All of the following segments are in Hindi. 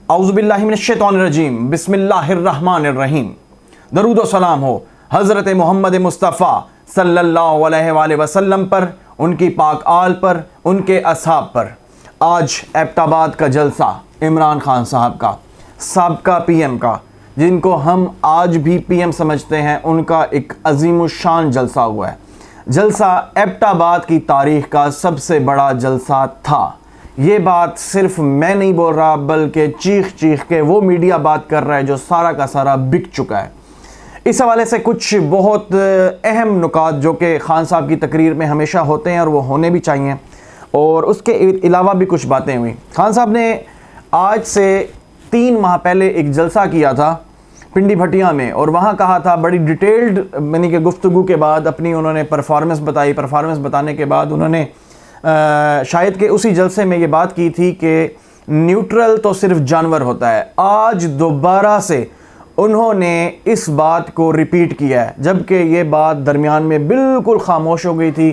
औज़ुबिल्लाहि मिनश्शैतानिर्रजीम बिस्मिल्लाहिर्रहमानिर्रहीम। दरूद व सलाम हो हज़रत मोहम्मद मुस्तफ़ा सल्लल्लाहु अलैहि वसल्लम पर, उनकी पाक आल पर, उनके असहाब पर। आज एबटाबाद का जलसा इमरान खान साहब का, साबका पीएम का, जिनको हम आज भी पीएम समझते हैं, उनका एक अज़ीमुश्शान जलसा हुआ है। जलसा एबटाबाद की तारीख़ का सबसे बड़ा जलसा था। ये बात सिर्फ मैं नहीं बोल रहा, बल्कि चीख चीख के वो मीडिया बात कर रहा है जो सारा का सारा बिक चुका है। इस हवाले से कुछ बहुत अहम नुकात जो कि खान साहब की तकरीर में हमेशा होते हैं और वो होने भी चाहिए, और उसके अलावा भी कुछ बातें हुई। खान साहब ने आज से 3 माह पहले एक जलसा किया था पिंडी भटिया में, और वहाँ कहा था बड़ी डिटेल्ड यानी कि गुफ्तगू के बाद अपनी उन्होंने परफॉर्मेंस बताई। परफॉर्मेंस बताने के बाद उन्होंने शायद कि उसी जलसे में ये बात की थी कि न्यूट्रल तो सिर्फ जानवर होता है। आज दोबारा से उन्होंने इस बात को रिपीट किया है, जबकि ये बात दरमियान में बिल्कुल खामोश हो गई थी,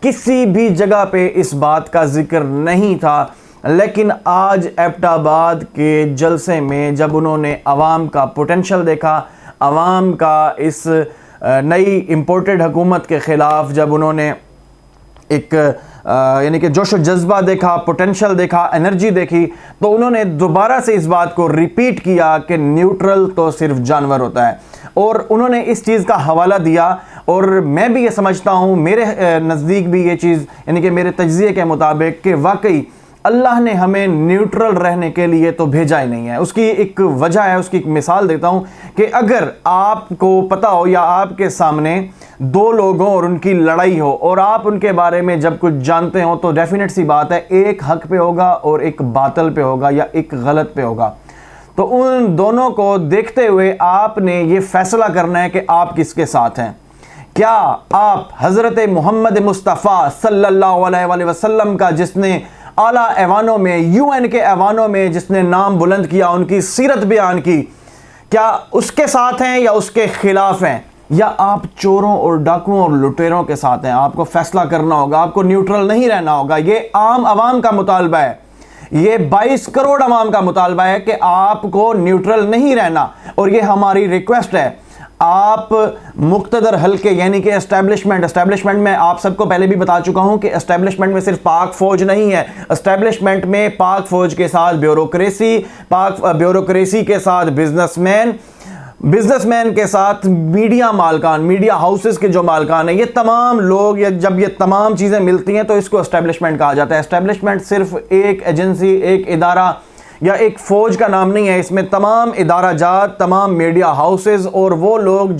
किसी भी जगह पे इस बात का जिक्र नहीं था। लेकिन आज एबटाबाद के जलसे में जब उन्होंने आवाम का पोटेंशल देखा, आवाम का इस नई इम्पोर्टेड हुकूमत के ख़िलाफ़ जब उन्होंने एक यानी कि जोश व जज्बा देखा, पोटेंशल देखा, एनर्जी देखी, तो उन्होंने दोबारा से इस बात को रिपीट किया कि न्यूट्रल तो सिर्फ जानवर होता है। और उन्होंने इस चीज़ का हवाला दिया, और मैं भी ये समझता हूँ, मेरे नज़दीक भी ये चीज़ यानी कि मेरे तज्ज़िये के मुताबिक कि वाकई अल्लाह ने हमें न्यूट्रल रहने के लिए तो भेजा ही नहीं है। उसकी एक वजह है, उसकी एक मिसाल देता हूँ कि अगर आपको पता हो या आपके सामने 2 लोग हों और उनकी लड़ाई हो, और आप उनके बारे में जब कुछ जानते हो, तो डेफिनेट सी बात है एक हक पे होगा और एक बातिल पे होगा या एक गलत पे होगा। तो उन दोनों को देखते हुए आपने ये फैसला करना है कि आप किसके साथ हैं। क्या आप हज़रत मोहम्मद मुस्तफ़ा सल्लल्लाहु अलैहि वसल्लम का, जिसने आला ऐवानों में, यूएन के ऐवानों में जिसने नाम बुलंद किया, उनकी सीरत बयान की, क्या उसके साथ हैं या उसके खिलाफ हैं, या आप चोरों और डाकुओं और लुटेरों के साथ हैं? आपको फैसला करना होगा, आपको न्यूट्रल नहीं रहना होगा। ये आम आवाम का मुतालबा है, ये 22 करोड़ आवाम का मुतालबा है कि आपको न्यूट्रल नहीं रहना, और ये हमारी रिक्वेस्ट है। आप मुक्तदर हल्के यानी कि एस्टैब्लिशमेंट में आप सबको पहले भी बता चुका हूं कि एस्टैब्लिशमेंट में सिर्फ पाक फौज नहीं है। एस्टैब्लिशमेंट में पाक फौज के साथ ब्यूरोक्रेसी, पाक ब्यूरोक्रेसी के साथ बिजनेसमैन के साथ मीडिया मालकान, मीडिया हाउसेस के जो मालकान हैं, ये तमाम लोग, या जब ये तमाम चीज़ें मिलती हैं तो इसको एस्टैब्लिशमेंट कहा जाता है। एस्टैब्लिशमेंट सिर्फ एक एजेंसी, एक इदारा या एक फ़ौज का नाम नहीं है। इसमें तमाम इदारा जात, तमाम मीडिया हाउसेस और वो लोग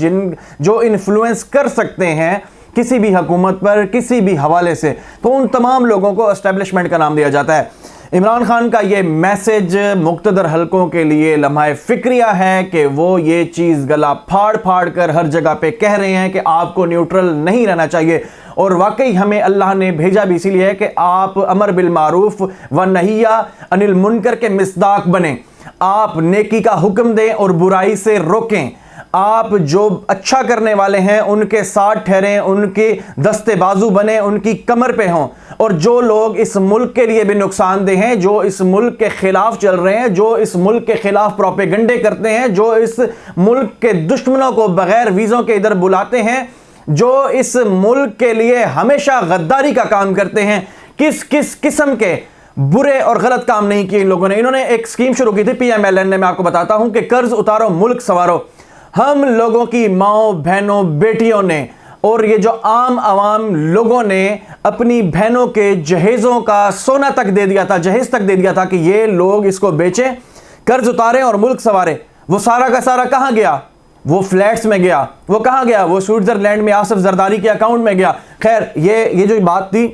जो इन्फ्लुएंस कर सकते हैं किसी भी हुकूमत पर किसी भी हवाले से, तो उन तमाम लोगों को एस्टैब्लिशमेंट का नाम दिया जाता है। इमरान खान का ये मैसेज मुक्तदर हलकों के लिए लम्हा फिक्रिया है कि वो ये चीज़ गला फाड़ फाड़ कर हर जगह पे कह रहे हैं कि आपको न्यूट्रल नहीं रहना चाहिए। और वाकई हमें अल्लाह ने भेजा भी इसीलिए है कि आप अमर बिल मारूफ व नहिया अनिल मुनकर के मिस्दाक बने, आप नेकी का हुक्म दें और बुराई से रोकें। आप जो अच्छा करने वाले हैं उनके साथ ठहरें, उनके दस्ते बाजू बने, उनकी कमर पे हों। और जो लोग इस मुल्क के लिए भी नुकसानदेह हैं, जो इस मुल्क के खिलाफ चल रहे हैं, जो इस मुल्क के खिलाफ प्रोपेगेंडे करते हैं, जो इस मुल्क के दुश्मनों को बगैर वीज़ों के इधर बुलाते हैं, जो इस मुल्क के लिए हमेशा गद्दारी का काम करते हैं, किस किस किस्म के बुरे और गलत काम नहीं किए इन लोगों ने। इन्होंने एक स्कीम शुरू की थी PMLN ने, मैं आपको बताता हूं कि कर्ज उतारो मुल्क संवारो। हम लोगों की माओ बहनों बेटियों ने और ये जो आम आवाम लोगों ने अपनी बहनों के जहेज़ों का सोना तक दे दिया था, जहेज तक दे दिया था कि ये लोग इसको बेचें, कर्ज उतारें और मुल्क संवारें। वो सारा का सारा कहां गया? वो फ्लैट्स में गया। वो कहां गया? वो स्विट्जरलैंड में आसिफ जरदारी के अकाउंट में गया। खैर, ये जो बात थी,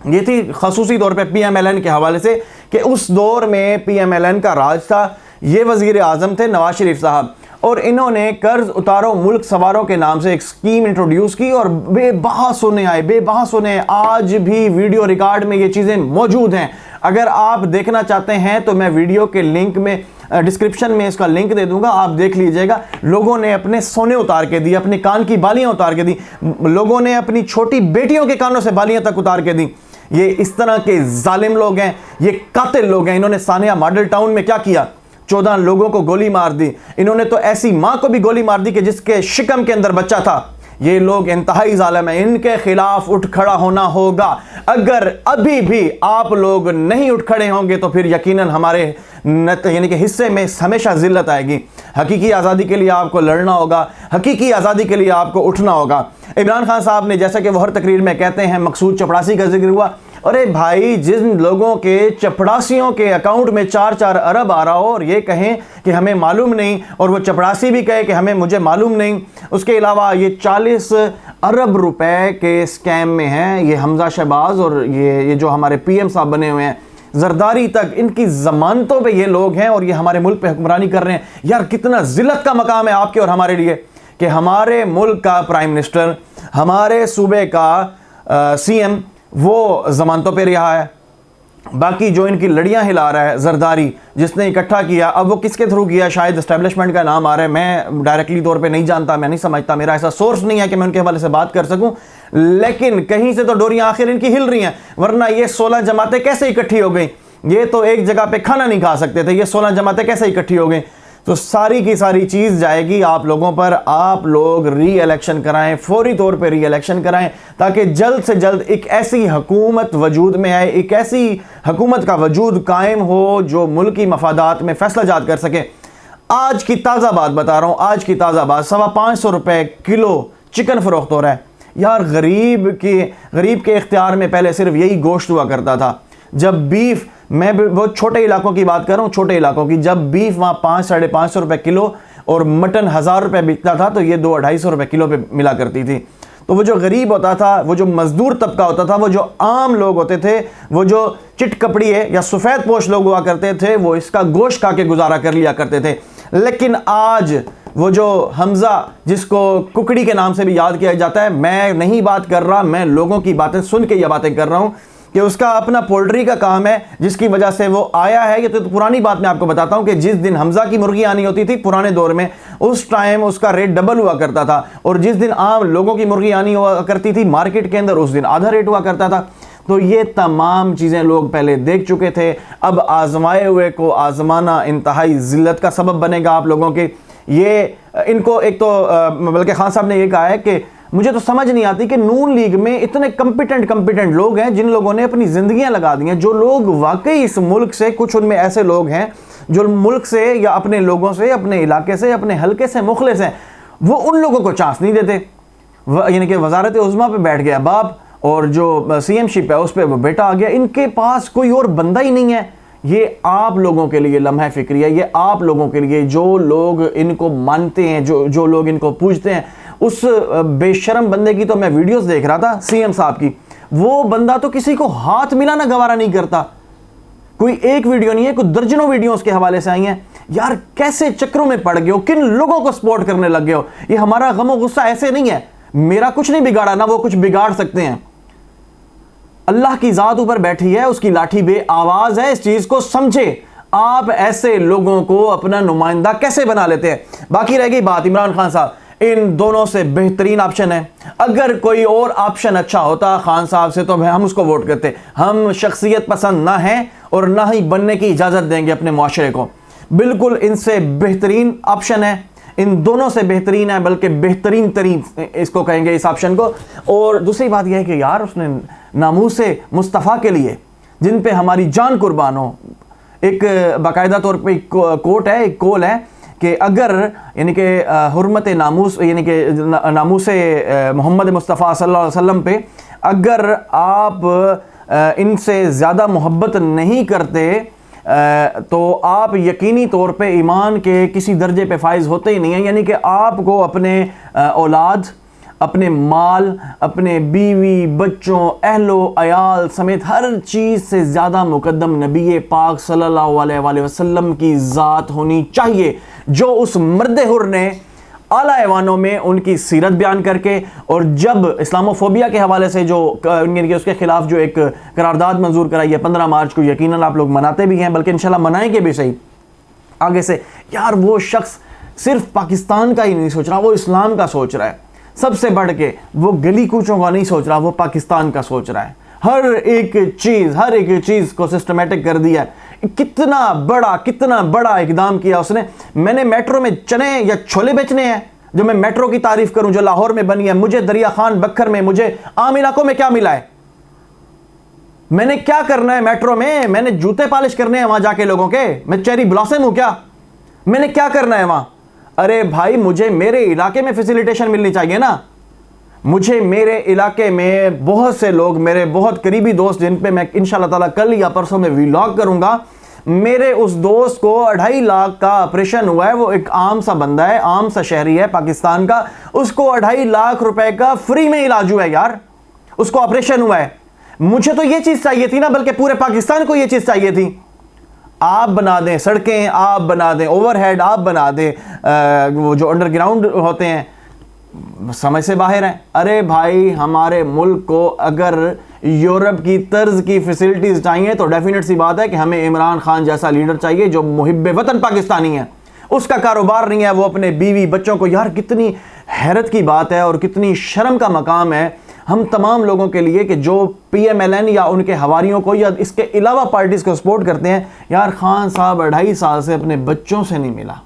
ये थी खसूसी तौर पे PMLN के हवाले से कि उस दौर में PMLN का राज था। ये वजीर आजम थे नवाज शरीफ साहब, और इन्होंने कर्ज उतारो मुल्क सवारों के नाम से एक स्कीम इंट्रोड्यूस की, और बेबहास होने आए। आज भी वीडियो रिकॉर्ड में ये चीज़ें मौजूद हैं। अगर आप देखना चाहते हैं तो मैं वीडियो के लिंक में, डिस्क्रिप्शन में इसका लिंक दे दूंगा, आप देख लीजिएगा। लोगों ने अपने सोने उतार के दिए, अपने कान की बालियां उतार के दी, लोगों ने अपनी छोटी बेटियों के कानों से बालियां तक उतार के दी। ये इस तरह के जालिम लोग हैं, ये कातिल लोग हैं। इन्होंने सानिया मॉडल टाउन में क्या किया? 14 लोगों को गोली मार दी। इन्होंने तो ऐसी मां को भी गोली मार दी कि जिसके शिकम के अंदर बच्चा था। ये लोग इंतहाई जालिम है, इनके खिलाफ उठ खड़ा होना होगा। अगर अभी भी आप लोग नहीं उठ खड़े होंगे तो फिर यकीनन हमारे यानी कि हिस्से में हमेशा जिल्लत आएगी। हकीकी आज़ादी के लिए आपको लड़ना होगा, हकीकी आज़ादी के लिए आपको उठना होगा। इमरान खान साहब ने, जैसा कि वो हर तकरीर में कहते हैं, मकसूद चपड़ासी का जिक्र हुआ। अरे भाई, जिन लोगों के चपड़ासियों के अकाउंट में 4-4 अरब आ रहा हो और ये कहें कि हमें मालूम नहीं, और वो चपड़ासी भी कहे कि मुझे मालूम नहीं। उसके अलावा ये 40 अरब रुपए के स्कैम में हैं ये हमजा शहबाज और ये जो हमारे पीएम साहब बने हुए हैं, जरदारी तक, इनकी जमानतों पे ये लोग हैं और ये हमारे मुल्क पे हुक्मरानी कर रहे हैं। यार कितना जिल्लत का मकाम है आपके और हमारे लिए कि हमारे मुल्क का प्राइम मिनिस्टर, हमारे सूबे का सीएम वो जमानतों पे रहा है। बाकी जो इनकी लड़ियां हिला रहा है जरदारी, जिसने इकट्ठा किया, अब वो किसके थ्रू किया, शायद एस्टेब्लिशमेंट का नाम आ रहा है, मैं डायरेक्टली तौर पे नहीं जानता, मैं नहीं समझता, मेरा ऐसा सोर्स नहीं है कि मैं उनके हवाले से बात कर सकूं, लेकिन कहीं से तो डोरियां आखिर इनकी हिल रही हैं। वरना ये 16 जमातें कैसे इकट्ठी हो गई? ये तो एक जगह पे खाना नहीं खा सकते थे, ये 16 जमातें कैसे इकट्ठी हो गई? तो सारी की सारी चीज़ जाएगी आप लोगों पर। आप लोग री इलेक्शन कराएं, फौरी तौर पे री इलेक्शन कराएं, ताकि जल्द से जल्द एक ऐसी हुकूमत वजूद में आए, एक ऐसी हुकूमत का वजूद कायम हो जो मुल्की मफादात में फैसला जात कर सके। आज की ताज़ा बात बता रहा हूँ, आज की ताज़ा बात, 550 रुपये किलो चिकन फ़रोख्त हो रहा है। यार गरीब के इख्तियार में पहले सिर्फ यही गोश्त हुआ करता था। जब बीफ, मैं बहुत छोटे इलाकों की बात कर रहा हूँ, छोटे इलाकों की, जब बीफ वहाँ 500-550 रुपये किलो और मटन 1000 रुपये बिकता था तो ये 200-250 रुपये किलो पे मिला करती थी। तो वो जो गरीब होता था, वो जो मजदूर तबका होता था, वो जो आम लोग होते थे, वो जो चिट कपड़ी है या सफ़ेद पोश लोग हुआ करते थे, वो इसका गोश्त खा के गुजारा कर लिया करते थे। लेकिन आज वो जो हमजा, जिसको कुकड़ी के नाम से भी याद किया जाता है, मैं नहीं बात कर रहा, मैं लोगों की बातें सुन के ये बातें कर रहा हूँ कि उसका अपना पोल्ट्री का काम है जिसकी वजह से वो आया है। ये तो पुरानी बात मैं आपको बताता हूँ कि जिस दिन हमजा की मुर्गी आनी होती थी पुराने दौर में, उस टाइम उसका रेट डबल हुआ करता था, और जिस दिन आम लोगों की मुर्गी आनी हुआ करती थी मार्केट के अंदर, उस दिन आधा रेट हुआ करता था। तो ये तमाम चीज़ें लोग पहले देख चुके थे। अब आजमाए हुए को आजमाना इंतहाई जिल्लत का सबब बनेगा आप लोगों के। ये इनको एक तो बल्कि खान साहब ने ये कहा है कि मुझे तो समझ नहीं आती कि नून लीग में इतने कंपिटेंट लोग हैं जिन लोगों ने अपनी जिंदगियां लगा दी हैं, जो लोग वाकई इस मुल्क से, कुछ उनमें ऐसे लोग हैं जो मुल्क से या अपने लोगों से, अपने इलाके से, अपने हल्के से मुखलिस हैं, वो उन लोगों को चांस नहीं देते। यानी कि वजारत उज़्मा पे बैठ गया बाप और जो सीएमशिप है उस पर वो बेटा आ गया, इनके पास कोई और बंदा ही नहीं है। ये आप लोगों के लिए लम्हा फिक्री है, ये आप लोगों के लिए, जो लोग इनको मानते हैं, जो लोग इनको पूछते हैं। उस बेशरम बंदे की तो मैं वीडियोस देख रहा था, सीएम साहब की, वो बंदा तो किसी को हाथ मिलाना गवारा नहीं करता। कोई एक वीडियो नहीं है, कोई दर्जनों वीडियो उसके हवाले से आई हैं। यार कैसे चक्रों में पड़ गए हो, किन लोगों को सपोर्ट करने लग गए हो? ये हमारा गम गुस्सा ऐसे नहीं है, मेरा कुछ नहीं बिगाड़ा ना वो कुछ बिगाड़ सकते हैं। अल्लाह की जात ऊपर बैठी है, उसकी लाठी बे आवाज है, इस चीज को समझे। आप ऐसे लोगों को अपना नुमाइंदा कैसे बना लेते हैं? बाकी रह गई बात इमरान खान साहब, इन दोनों से बेहतरीन ऑप्शन है। अगर कोई और ऑप्शन अच्छा होता खान साहब से तो हम उसको वोट करते। हम शख्सियत पसंद ना हैं और ना ही बनने की इजाजत देंगे अपने मुआशरे को। बिल्कुल इनसे बेहतरीन ऑप्शन है, इन दोनों से बेहतरीन है, बल्कि बेहतरीन तरीन इसको कहेंगे इस ऑप्शन को। और दूसरी बात यह है कि यार उसने नामूसे मुस्तफ़ा के लिए, जिन पे हमारी जान कुर्बान हो, एक बाकायदा तौर पे एक कोट है, एक कौल है कि अगर यानी कि हुर्मत नामूस, यानी कि नामूसे मोहम्मद मुस्तफ़ा सल्लल्लाहु अलैहि वसल्लम पे अगर आप इनसे ज़्यादा मोहब्बत नहीं करते तो आप यकीनी तौर पे ईमान के किसी दर्जे पे फाइज होते ही नहीं हैं। यानी कि आपको अपने औलाद, अपने माल, अपने बीवी, बच्चों, अहलो अयाल समेत हर चीज़ से ज़्यादा मुकद्दम नबी पाक सल्लल्लाहु अलैहि वसल्लम की ज़ात होनी चाहिए, जो उस मर्द हुर ने आला ऐवानों में उनकी सीरत बयान करके, और जब इस्लामोफोबिया के हवाले से जो उसके खिलाफ जो एक करारदाद मंजूर कराई है 15 मार्च को, यकीनन आप लोग मनाते भी हैं, बल्कि इंशाल्लाह मनाएंगे भी सही आगे से। यार वो शख्स सिर्फ पाकिस्तान का ही नहीं सोच रहा, वो इस्लाम का सोच रहा है। सबसे बढ़ के वो गली कूचों का नहीं सोच रहा, वो पाकिस्तान का सोच रहा है। हर एक चीज़ को सिस्टमेटिक कर दिया है। कितना बड़ा इकदाम किया उसने। मैंने मेट्रो में चने या छोले बेचने हैं जो मैं मेट्रो की तारीफ करूं जो लाहौर में बनी है? मुझे दरिया खान बक्खर में, मुझे आम इलाकों में क्या मिला है? मैंने क्या करना है मेट्रो में? मैंने जूते पॉलिश करने हैं वहां जाके लोगों के? मैं चेरी ब्लॉसम हूं क्या? मैंने क्या करना है वहां? अरे भाई, मुझे मेरे इलाके में फैसिलिटेशन मिलनी चाहिए ना। मुझे मेरे इलाके में बहुत से लोग, मेरे बहुत करीबी दोस्त, जिन पे मैं इंशाल्लाह ताला कल या परसों में व्लॉग करूंगा, मेरे उस दोस्त को 2.5 लाख का ऑपरेशन हुआ है। वो एक आम सा बंदा है, आम सा शहरी है पाकिस्तान का, उसको 2.5 लाख रुपए का फ्री में इलाज हुआ है यार, उसको ऑपरेशन हुआ है। मुझे तो ये चीज चाहिए थी ना, बल्कि पूरे पाकिस्तान को ये चीज चाहिए थी। आप बना दें सड़कें, आप बना दें ओवरहेड, आप बना दें वो जो अंडरग्राउंड होते हैं, समझ से बाहर है। अरे भाई, हमारे मुल्क को अगर यूरोप की तर्ज की फैसिलिटीज चाहिए तो डेफिनेट सी बात है कि हमें इमरान खान जैसा लीडर चाहिए जो मुहिब्बे वतन पाकिस्तानी है। उसका कारोबार नहीं है, वो अपने बीवी बच्चों को, यार कितनी हैरत की बात है और कितनी शर्म का मकाम है हम तमाम लोगों के लिए कि जो PMLN या उनके हवारियों को या इसके अलावा पार्टीज को सपोर्ट करते हैं। यार खान साहब 2.5 साल से अपने बच्चों से नहीं मिला।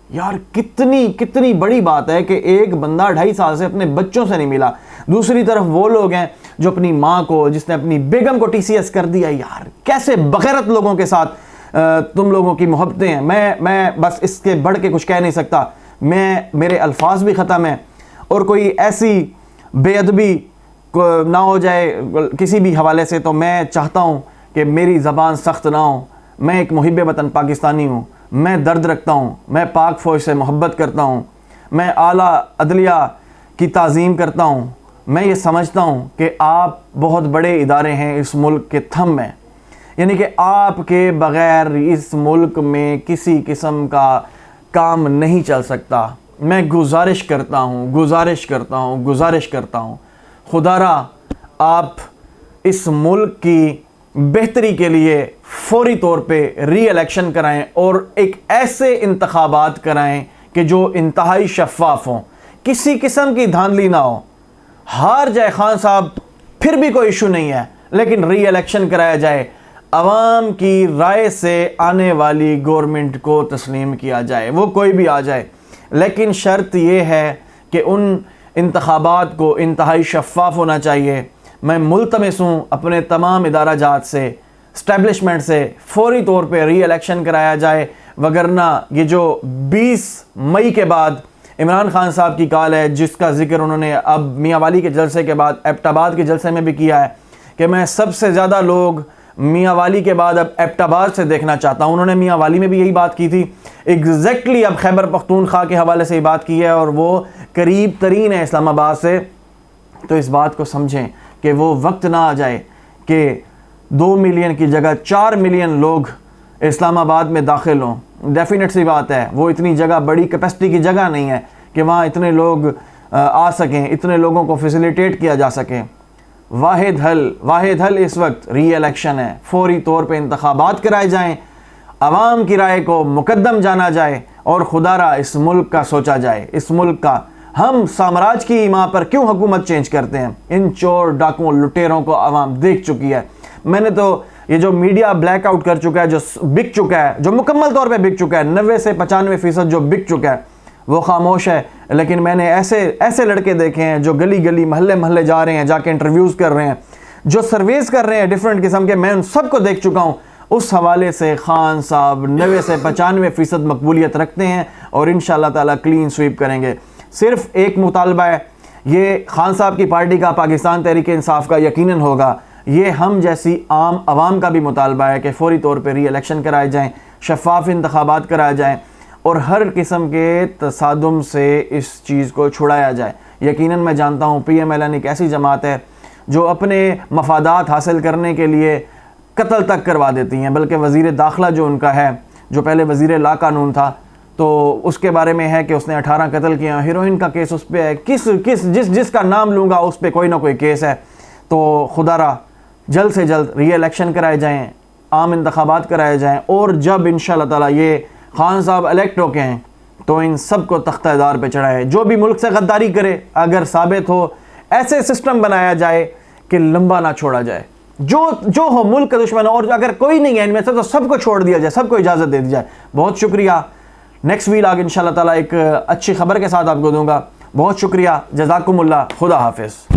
यार कितनी बड़ी बात है कि एक बंदा 2.5 साल से अपने बच्चों से नहीं मिला। दूसरी तरफ वो लोग हैं जो अपनी माँ को, जिसने अपनी बेगम को TCS कर दिया। यार कैसे बगैरत लोगों के साथ तुम लोगों की मोहब्बतें हैं। मैं बस इसके बढ़ के कुछ कह नहीं सकता। मेरे अल्फाज भी ख़त्म हैं और कोई ऐसी बेअदबी ना हो जाए किसी भी हवाले से, तो मैं चाहता हूँ कि मेरी ज़बान सख्त ना हो। मैं एक मुहिब्बे वतन पाकिस्तानी हूँ, मैं दर्द रखता हूँ, मैं पाक फ़ौज से मोहब्बत करता हूँ, मैं आला अदलिया की ताज़ीम करता हूँ। मैं ये समझता हूँ कि आप बहुत बड़े इदारे हैं इस मुल्क के थंब में, यानी कि आपके बग़ैर इस मुल्क में किसी किस्म का काम नहीं चल सकता। मैं गुजारिश करता हूँ खुदारा आप इस मुल्क की बेहतरी के लिए फौरी तौर पे री-इलेक्शन कराएं और एक ऐसे इंतखाबात कराएं कि जो इंतहाई शफ़ाफ़ हों, किसी किस्म की धांधली ना हो। हार जाए खान साहब फिर भी कोई इशू नहीं है, लेकिन री-इलेक्शन कराया जाए, अवाम की राय से आने वाली गवर्नमेंट को तस्लीम किया जाए, वो कोई भी आ जाए। लेकिन शर्त यह है कि उन इंतखाबात को इंतहाई शफ़ाफ़ होना चाहिए। मैं मुल्तमस हूँ अपने तमाम इदारा जात से, इस्टेब्लिशमेंट से, फौरी तौर पे री-इलेक्शन कराया जाए, वगरना ये जो 20 मई के बाद इमरान खान साहब की कॉल है, जिसका जिक्र उन्होंने अब मियाँ वाली के जलसे के बाद एबटाबाद के जलसे में भी किया है कि मैं सबसे ज़्यादा लोग मियाँ वाली के बाद अब एबटाबाद से देखना चाहता हूँ। उन्होंने मियाँ वाली में भी यही बात की थी, एग्जैक्टली अब खैबर पख्तूनख्वा के हवाले से ये बात की है और वो करीब तरीन है इस्लामाबाद से। तो इस बात को समझें कि वो वक्त ना आ जाए कि 2 मिलियन की जगह 4 मिलियन लोग इस्लामाबाद में दाखिल हों। डेफिनेट सी बात है, वो इतनी जगह, बड़ी कैपेसिटी की जगह नहीं है कि वहाँ इतने लोग आ सकें, इतने लोगों को फैसिलिटेट किया जा सके। वाहिद हल इस वक्त री-इलेक्शन है। फौरी तौर पे इंतखाबात कराए जाएं, अवाम की राय को मुकद्दम जाना जाए और खुदारा इस मुल्क का सोचा जाए। इस मुल्क का, हम साम्राज्य की माँ पर क्यों हुकूमत चेंज करते हैं? इन चोर डाकुओं लुटेरों को अवाम देख चुकी है। मैंने तो ये जो मीडिया ब्लैकआउट कर चुका है, जो बिक चुका है, जो मुकम्मल तौर पे बिक चुका है, 90 से 95% जो बिक चुका है वो खामोश है। लेकिन मैंने ऐसे लड़के देखे हैं जो गली गली महल्ले महल्ले जा रहे हैं, जाके इंटरव्यूज़ कर रहे हैं, जो सर्वेस कर रहे हैं डिफरेंट किस्म के। मैं उन सबको देख चुका हूँ। उस हवाले से खान साहब 90 से 95% मकबूलियत रखते हैं और इंशाअल्लाह ताला क्लीन स्वीप करेंगे। सिर्फ एक मुतालबा है, ये खान साहब की पार्टी का, पाकिस्तान तहरीक इंसाफ का यकीनन होगा। ये हम जैसी आम आवाम का भी मुतालबा है कि फौरी तौर पर री-इलेक्शन कराए जाएँ, शफाफ इंतखाबात कराए जाएँ और हर किस्म के तसादुम से इस चीज़ को छुड़ाया जाए। यकीनन मैं जानता हूँ PMLN एक ऐसी जमात है जो अपने मफादात हासिल करने के लिए कत्ल तक करवा देती हैं। बल्कि वज़ीर दाखिला जो उनका है, जो पहले वज़ीर ला कानून था, तो उसके बारे में है कि उसने 18 कत्ल किया। हीरोइन का केस उस पर है, जिसका नाम लूँगा उस पर कोई ना कोई केस है। तो खुदारा जल्द से जल्द री-इलेक्शन कराए जाएँ, आम इंतखाबात कराए जाएँ और जब इंशाअल्लाह ताला ये खान साहब इलेक्ट होके हैं तो इन सब को तख्तादार पे चढ़ाए। जो भी मुल्क से गद्दारी करे, अगर साबित हो, ऐसे सिस्टम बनाया जाए कि लंबा ना छोड़ा जाए। जो हो मुल्क का दुश्मन हो, और अगर कोई नहीं है इनमें से तो सबको छोड़ दिया जाए, सबको इजाज़त दे दी जाए। बहुत शुक्रिया। नेक्स्ट वीलॉग इंशाल्लाह ताला एक अच्छी खबर के साथ आपको दूंगा। बहुत शुक्रिया। जज़ाकुमुल्लाह। खुदा हाफिज़।